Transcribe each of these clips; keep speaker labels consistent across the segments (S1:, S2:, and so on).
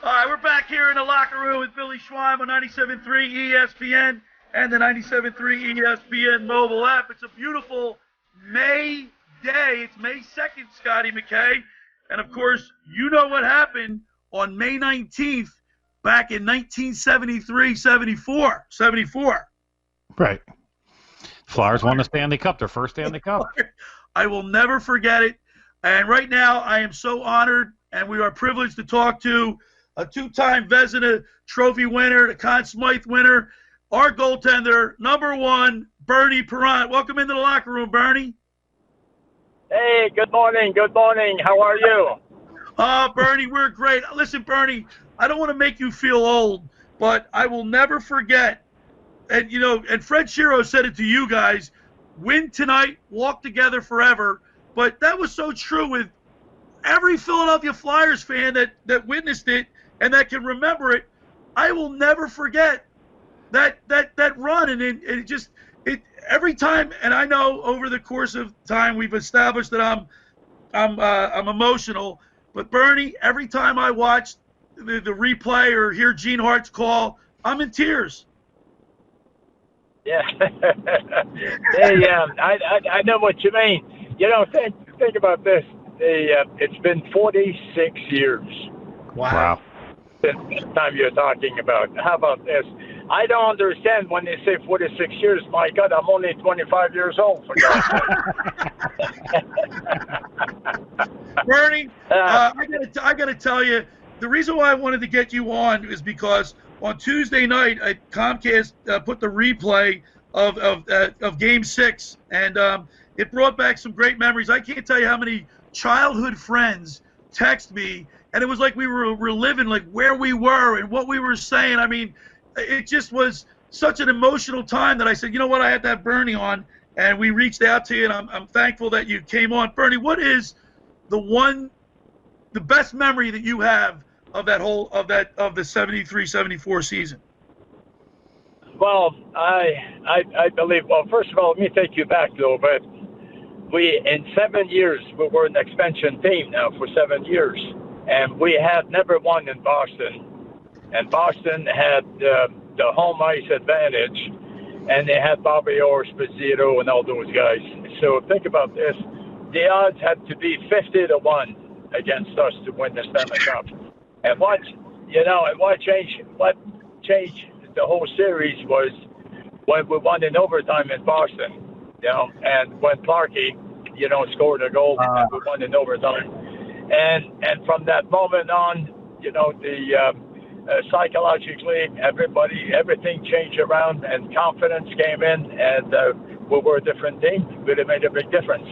S1: All right, we're back here in the locker room with Billy Schweim on 97.3 ESPN and the 97.3 ESPN mobile app. It's a beautiful May day. It's May 2nd, Scotty McKay. And, of course, you know what happened on May 19th back in 1973, 74.
S2: Right. Flyers won the Stanley Cup, their first Stanley Cup.
S1: I will never forget it. And right now I am so honored, and we are privileged to talk to a two-time Vezina Trophy winner, the Conn Smythe winner, our goaltender, number one, Bernie Parent. Welcome into the locker room, Bernie.
S3: Hey, good morning. Good morning. How are you?
S1: Bernie, we're great. Listen, Bernie, I don't want to make you feel old, but I will never forget. And, and Fred Shiro said it to you guys, win tonight, walk together forever. But that was so true with every Philadelphia Flyers fan that witnessed it and that can remember it. I will never forget that run. And it every time, and I know over the course of time we've established that I'm emotional. But Bernie, every time I watch the replay or hear Gene Hart's call, I'm in tears.
S3: Yeah. Hey, I know what you mean. Think about this. It's been 46 years.
S2: Wow.
S3: Since the time you're talking about. How about this? I don't understand when they say 46 years. My God, I'm only 25 years old. For God's sake.
S1: Bernie, I got to tell you, the reason why I wanted to get you on is because on Tuesday night, Comcast put the replay of Game 6, and it brought back some great memories. I can't tell you how many childhood friends text me, and it was like we were reliving like where we were and what we were saying. I mean, it just was such an emotional time that I said, you know what, I had to have Bernie on, and we reached out to you, and I'm thankful that you came on. Bernie, what is the best memory that you have of the 73-74 season?
S3: Well, I believe. Well, first of all, let me take you back a little bit. In 7 years, we were an expansion team now for 7 years, and we had never won in Boston. And Boston had the home ice advantage, and they had Bobby Orr, Spazzito, and all those guys. So think about this: the odds had to be 50-1 against us to win the Stanley Cup. And what changed the whole series was when we won in overtime in Boston, and when Clarkey, scored a goal and we won in overtime. And from that moment on, psychologically, everything changed around, and confidence came in, and we were a different team. It really made a big difference.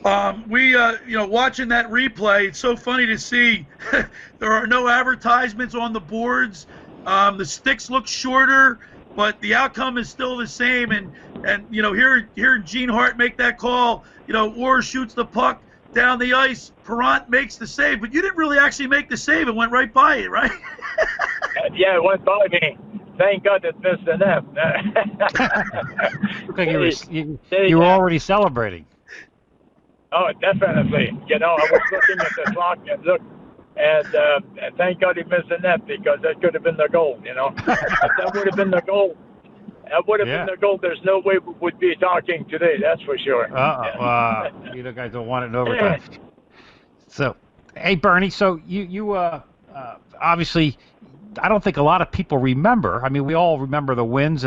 S1: Watching that replay, it's so funny to see there are no advertisements on the boards. The sticks look shorter, but the outcome is still the same. And here Gene Hart make that call. Orr shoots the puck down the ice. Parent makes the save, but you didn't really actually make the save. It went right by you, right?
S3: Yeah, it went by me. Thank God it missed the net.
S2: Looked like you were already celebrating.
S3: Oh, definitely. I was looking at the clock and thank God he missed the net, because that could have been the goal, That would have been the goal. That would have been the goal. There's no way we would be talking today, that's for sure.
S2: You guys don't want it in overtime. So, hey, Bernie, so you obviously, I don't think a lot of people remember. I mean, we all remember the wins,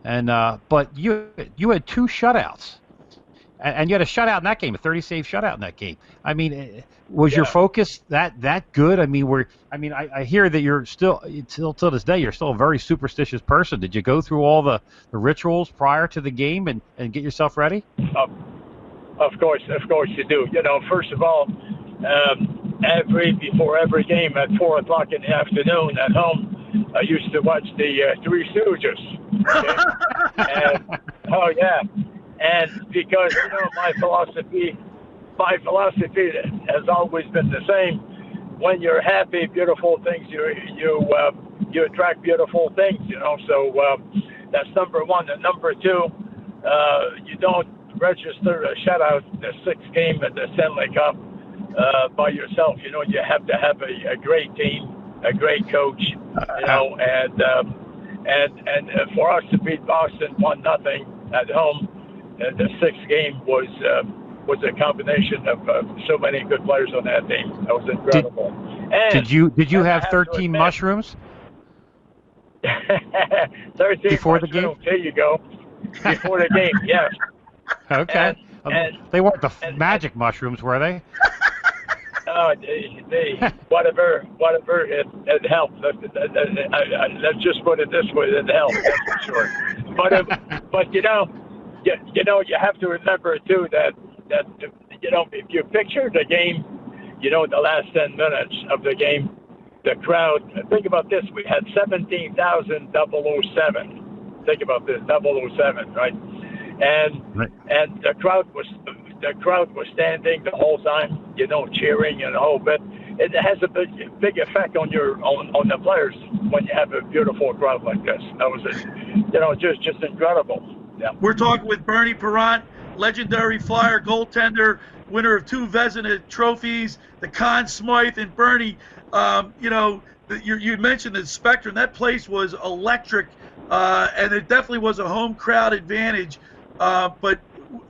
S2: but you had 2 shutouts. And you had a shutout in that game, a 30-save shutout in that game. I mean, was your focus that good? I mean, I hear that you're still till this day, you're still a very superstitious person. Did you go through all the rituals prior to the game and get yourself ready?
S3: Of course you do. First of all, before every game at 4:00 in the afternoon at home, I used to watch the Three Stooges. Okay? Oh yeah. And because my philosophy has always been the same. When you're happy, beautiful things, you attract beautiful things. So that's number one. And number two, you don't register a shutout the 6th game at the Stanley Cup by yourself. You have to have a great team, a great coach, you know, and for us to beat Boston 1-0 at home, the sixth game was a combination of so many good players on that team. That was incredible.
S2: Did you have 13 mushrooms?
S3: 13
S2: before
S3: mushrooms,
S2: the game?
S3: there you go. Before the game, yes.
S2: Okay.
S3: And
S2: they weren't the magic mushrooms, were they?
S3: Whatever it helped. Let's just put it this way: it helped, that's for sure. But you know, you have to remember too that you know, if you picture the game, you know, the last 10 minutes of the game, the crowd. Think about this: we had 17,007. Think about this, 007, right? And the crowd was standing the whole time, you know, cheering and the whole bit. It has a big effect on the players when you have a beautiful crowd like this. That was just incredible. Yeah.
S1: We're talking with Bernie Parent, legendary Flyer goaltender, winner of 2 Vezina trophies, the Conn Smythe. And Bernie, you know, you mentioned the Spectrum. That place was electric, and it definitely was a home crowd advantage. But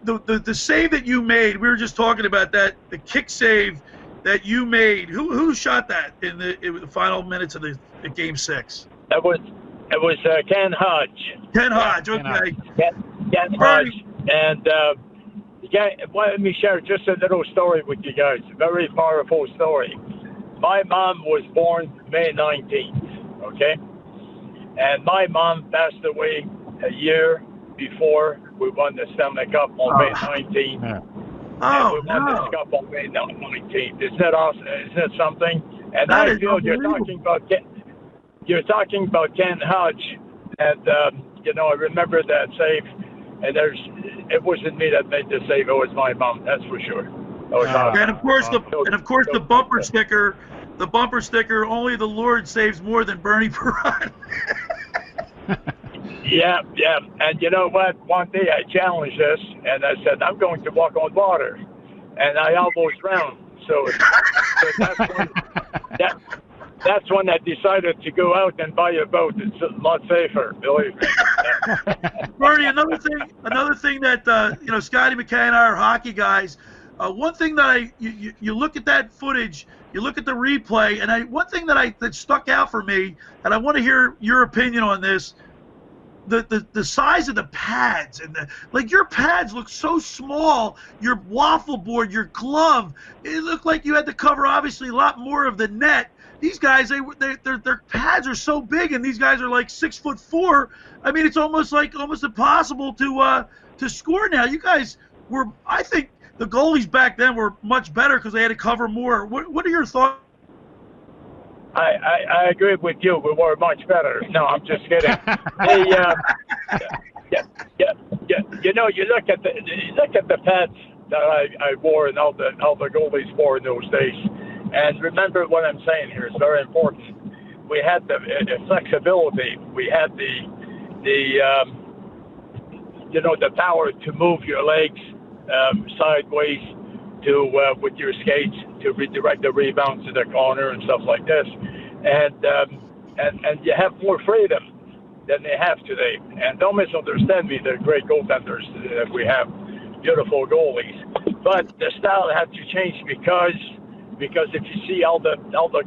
S1: the save that you made, we were just talking about that, the kick save that you made. Who shot that in the final minutes of the game 6?
S3: It was Ken Hodge.
S1: Ken Hodge, okay.
S3: Ken Hodge. And let me share just a little story with you guys. A very powerful story. My mom was born May 19th, okay? And my mom passed away a year before we won the Stanley Cup on May 19th.
S1: Yeah.
S3: And we won this Cup on May 19th. Isn't that awesome? Isn't that something? And
S1: that
S3: I feel you're talking about Ken Hodge, and you know, I remember that save. And it wasn't me that made the save; it was my mom. That's for sure.
S1: And of course the bumper sticker. The bumper sticker, only the Lord saves more than Bernie Parent.
S3: Yeah. And you know what? One day I challenged this, and I said, I'm going to walk on water. And I almost drowned. So that's when I decided to go out and buy a boat. It's a lot safer, believe me. Yeah.
S1: Bernie, another thing that, you know, Scotty McKay and I are hockey guys. One thing that you look at that footage, you look at the replay, and one thing that stuck out for me, and I want to hear your opinion on this, the size of the pads, and your pads look so small. Your waffle board, your glove, it looked like you had to cover obviously a lot more of the net. These guys, their pads are so big, and these guys are like 6'4". I mean, it's almost impossible to score now. You guys were, I think, the goalies back then were much better because they had to cover more. What are your thoughts?
S3: I agree with you. We were much better. No, I'm just kidding. You know, you look at the pads that I wore and all the goalies wore in those days. And remember what I'm saying here is very important. We had the flexibility. We had the you know, the power to move your legs sideways to with your skates to redirect the rebound to the corner and stuff like this. And you have more freedom than they have today. And don't misunderstand me. They're great goaltenders that we have, beautiful goalies. But the style had to change because if you see all the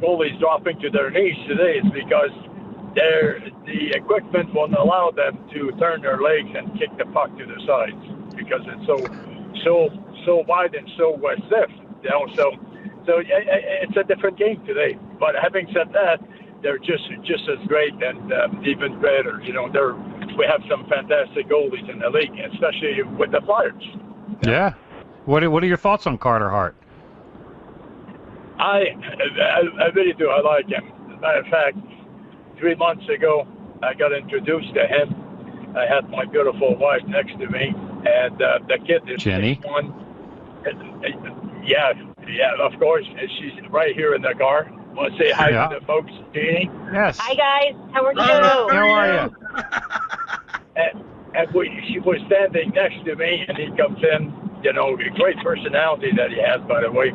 S3: goalies dropping to their knees today, it's because the equipment won't allow them to turn their legs and kick the puck to the sides because it's so wide and so stiff. You know, so it's a different game today. But having said that, they're just as great and even better. You know, we have some fantastic goalies in the league, especially with the Flyers.
S2: Yeah. What are your thoughts on Carter Hart?
S3: I really do. I like him. As a matter of fact, 3 months ago, I got introduced to him. I had my beautiful wife next to me, and the kid is
S2: Jenny.
S3: 1. Yeah, of course. She's right here in the car. Want to say hi to the folks, Jeannie?
S2: Yes.
S4: Hi, guys. How are you?
S2: How are you?
S3: And she was standing next to me, and he comes in, you know, a great personality that he has, by the way.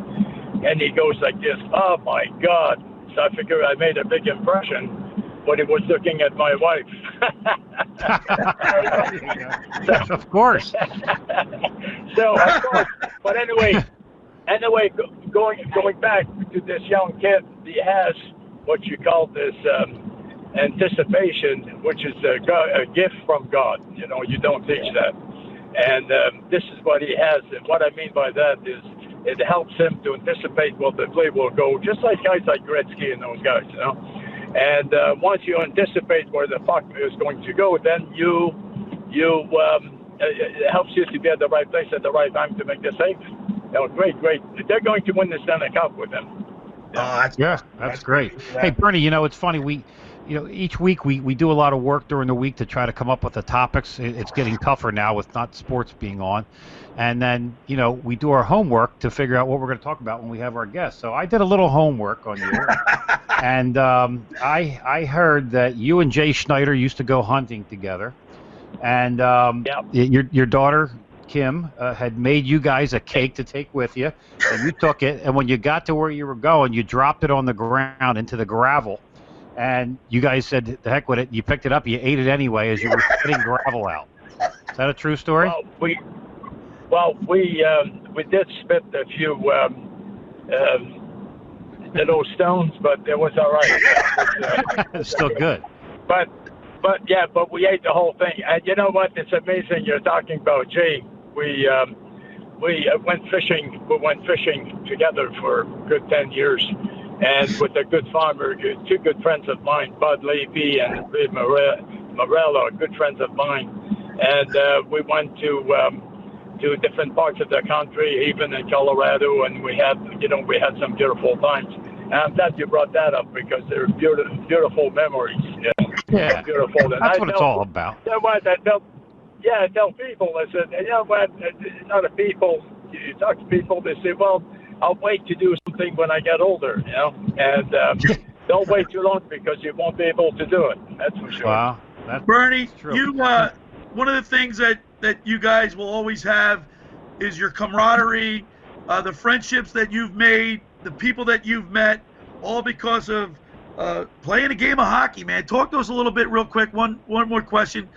S3: And he goes like this, oh, my God, So I figured I made a big impression when he was looking at my wife.
S2: Of course.
S3: So, of course, but anyway, going back to this young kid, he has what you call this anticipation, which is a gift from God. You know, you don't teach that. And this is what he has. And what I mean by that is it helps him to anticipate where the play will go, just like guys like Gretzky and those guys, you know. And once you anticipate where the puck is going to go, then it helps you to be at the right place at the right time to make the save. You know, great. They're going to win the Stanley Cup with him.
S2: That's great. Hey, Bernie, you know, it's funny. Each week we do a lot of work during the week to try to come up with the topics. It's getting tougher now with not sports being on. And then, we do our homework to figure out what we're going to talk about when we have our guests. So I did a little homework on you. And I heard that you and Jay Schneider used to go hunting together. And your daughter, Kim, had made you guys a cake to take with you. And you took it. And when you got to where you were going, you dropped it on the ground into the gravel. And you guys said, the heck with it. You picked it up. You ate it anyway as you were spitting gravel out. Is that a true story?
S3: Well, we did spit a few little stones, but it was all right.
S2: It's still good.
S3: But we ate the whole thing. And you know what? It's amazing you're talking about Jay. We went fishing. We went fishing together for a good 10 years. And with a good farmer, two good friends of mine, Bud Levy and Ray Morello, good friends of mine. And we went to different parts of the country, even in Colorado, and we had some beautiful times. And I'm glad you brought that up because they're beautiful memories.
S2: Yeah,
S3: beautiful. And
S2: that's what it's all about.
S3: You know what? I tell people, I said, you know what? A lot of people, you talk to people, they say, well, I'll wait to do something when I get older, and don't wait too long because you won't be able to do it. That's for sure.
S2: Wow,
S1: Bernie,
S2: true.
S1: you one of the things that you guys will always have is your camaraderie, the friendships that you've made, the people that you've met, all because of playing a game of hockey, man. Talk to us a little bit real quick. One more question.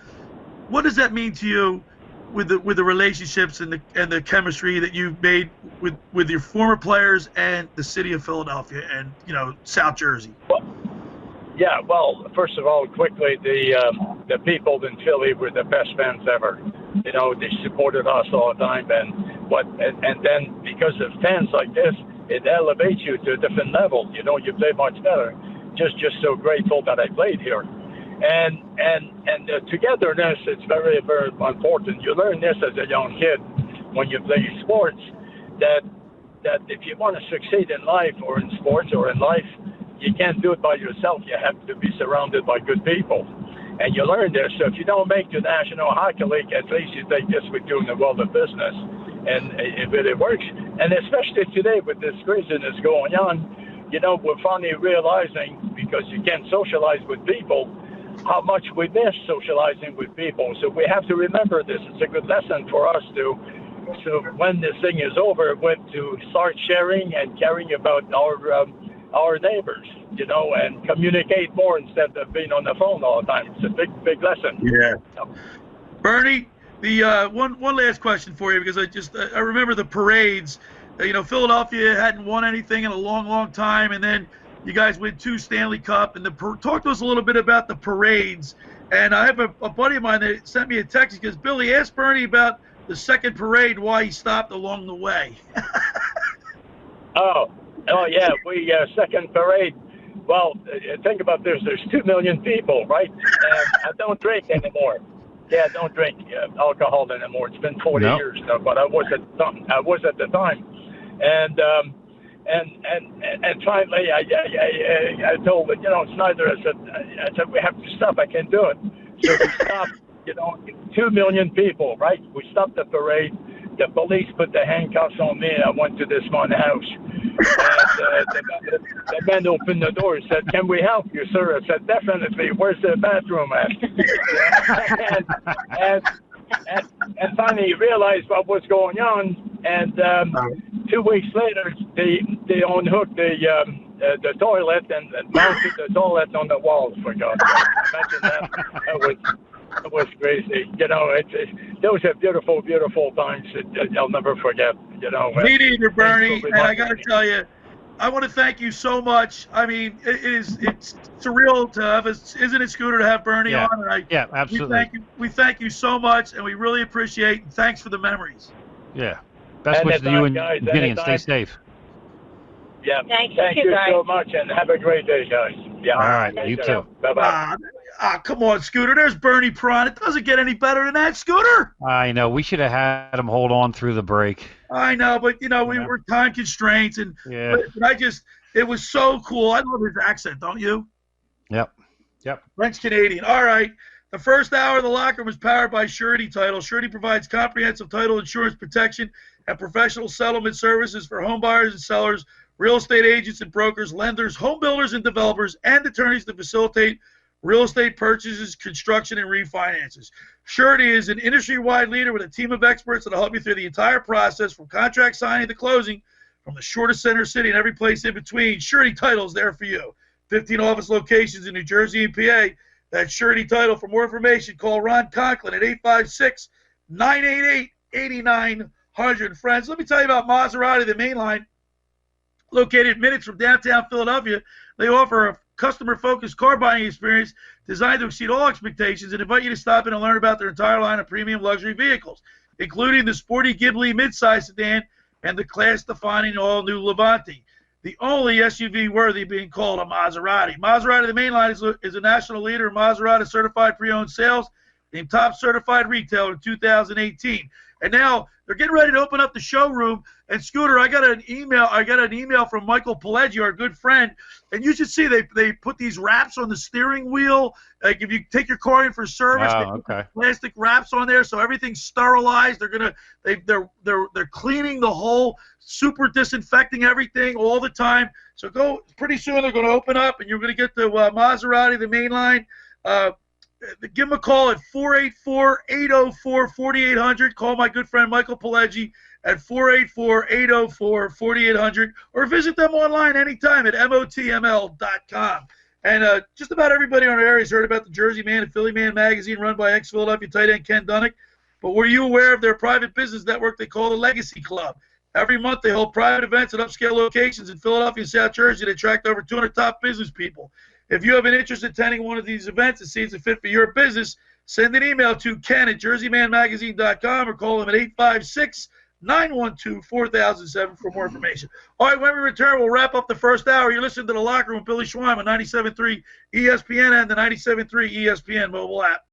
S1: What does that mean to you with the relationships and the chemistry that you've made with your former players and the city of Philadelphia and South Jersey?
S3: Well, first of all, quickly, the people in Philly were the best fans ever. They supported us all the time, and then because of fans like this, it elevates you to a different level. You play much better. Just so grateful that I played here. And togetherness, it's very, very important. You learn this as a young kid when you play sports, that if you want to succeed in life or in sports or in life, you can't do it by yourself. You have to be surrounded by good people. And you learn this. So if you don't make the National Hockey League, at least you take this with you in the world of business. And it really works. And especially today with this craziness going on, we're finally realizing, because you can't socialize with people, how much we miss socializing with people. So we have to remember this. It's a good lesson for us so when this thing is over, to start sharing and caring about our neighbors, and communicate more instead of being on the phone all the time. It's a big lesson.
S1: Yeah. Bernie, the one last question for you, because I remember the parades. Philadelphia hadn't won anything in a long time, and then you guys win 2 Stanley Cup. And talk to us a little bit about the parades. And I have a buddy of mine that sent me a text. He goes, Billy, ask Bernie about the second parade, why he stopped along the way.
S3: Oh yeah, we second parade. Well, think about this. There's 2 million people, right? And I don't drink anymore. Yeah, I don't drink alcohol anymore. It's been 40 years now, but I was at the time. And finally, I told Snyder, I said we have to stop. I can't do it. So we stopped. 2 million people, right? We stopped the parade. The police put the handcuffs on me. I went to this one house. And the man opened the door and said, "Can we help you, sir?" I said, "Definitely. Where's the bathroom at?" and finally he realized what was going on. And 2 weeks later, they unhooked the the toilet and mounted the toilet on the walls, for God's sake. Imagine that. That was crazy. You know, those are beautiful, beautiful times that I'll never forget. You know.
S1: Me neither, Bernie. And I got to tell you, I want to thank you so much. I mean, it's surreal to have us, isn't it, Scooter, to have Bernie on? And
S2: yeah, absolutely.
S1: We thank you so much, and we really appreciate it. Thanks for the memories.
S2: Yeah. Best wishes to you and Gideon. Stay safe.
S3: Yeah.
S4: Thank
S3: you
S4: guys.
S3: so much, and have a great day, guys. Yeah.
S2: All right. You too.
S3: Bye-bye.
S1: Come on, Scooter. There's Bernie Prawn. It doesn't get any better than that, Scooter.
S2: I know. We should have had him hold on through the break.
S1: I know, but, we were time constraints. And but it was so cool. I love his accent, don't you?
S2: Yep.
S1: French-Canadian. All right. The first hour of the locker room was powered by Surety Title. Surety provides comprehensive title insurance protection and professional settlement services for home buyers and sellers, real estate agents and brokers, lenders, home builders and developers, and attorneys to facilitate real estate purchases, construction, and refinances. Surety is an industry-wide leader with a team of experts that will help you through the entire process from contract signing to closing, from the shortest center city and every place in between. Surety Title is there for you. 15 office locations in New Jersey and PA. That's Surety Title. For more information, call Ron Conklin at 856-988-8900. Friends, let me tell you about Maserati, the main line. Located minutes from downtown Philadelphia, they offer a customer-focused car buying experience designed to exceed all expectations and invite you to stop in and learn about their entire line of premium luxury vehicles, including the sporty Ghibli midsize sedan and the class-defining all-new Levante, the only SUV worthy being called a Maserati. Maserati, the main line, is a national leader in Maserati certified pre-owned sales, named top certified retailer in 2018. And now they're getting ready to open up the showroom. And Scooter, I got an email from Michael Pileggi, our good friend. And you should see they put these wraps on the steering wheel. Like if you take your car in for service, they put plastic wraps on there so everything's sterilized. They're cleaning the whole, super disinfecting everything all the time. So pretty soon they're going to open up, and you're going to get the Maserati, the main line. Give them a call at 484-804-4800. Call my good friend Michael Pileggi at 484-804-4800, or visit them online anytime at motml.com. And just about everybody in our area has heard about the Jersey Man and Philly Man magazine run by ex-Philadelphia tight end Ken Dunnick. But were you aware of their private business network they call the Legacy Club? Every month they hold private events at upscale locations in Philadelphia and South Jersey that attract over 200 top business people. If you have an interest in attending one of these events and see it's a fit for your business, send an email to Ken at jerseymanmagazine.com or call him at 856-912-4007 for more information. All right, when we return, we'll wrap up the first hour. You're listening to The Locker Room with Billy Schweim on 97.3 ESPN and the 97.3 ESPN mobile app.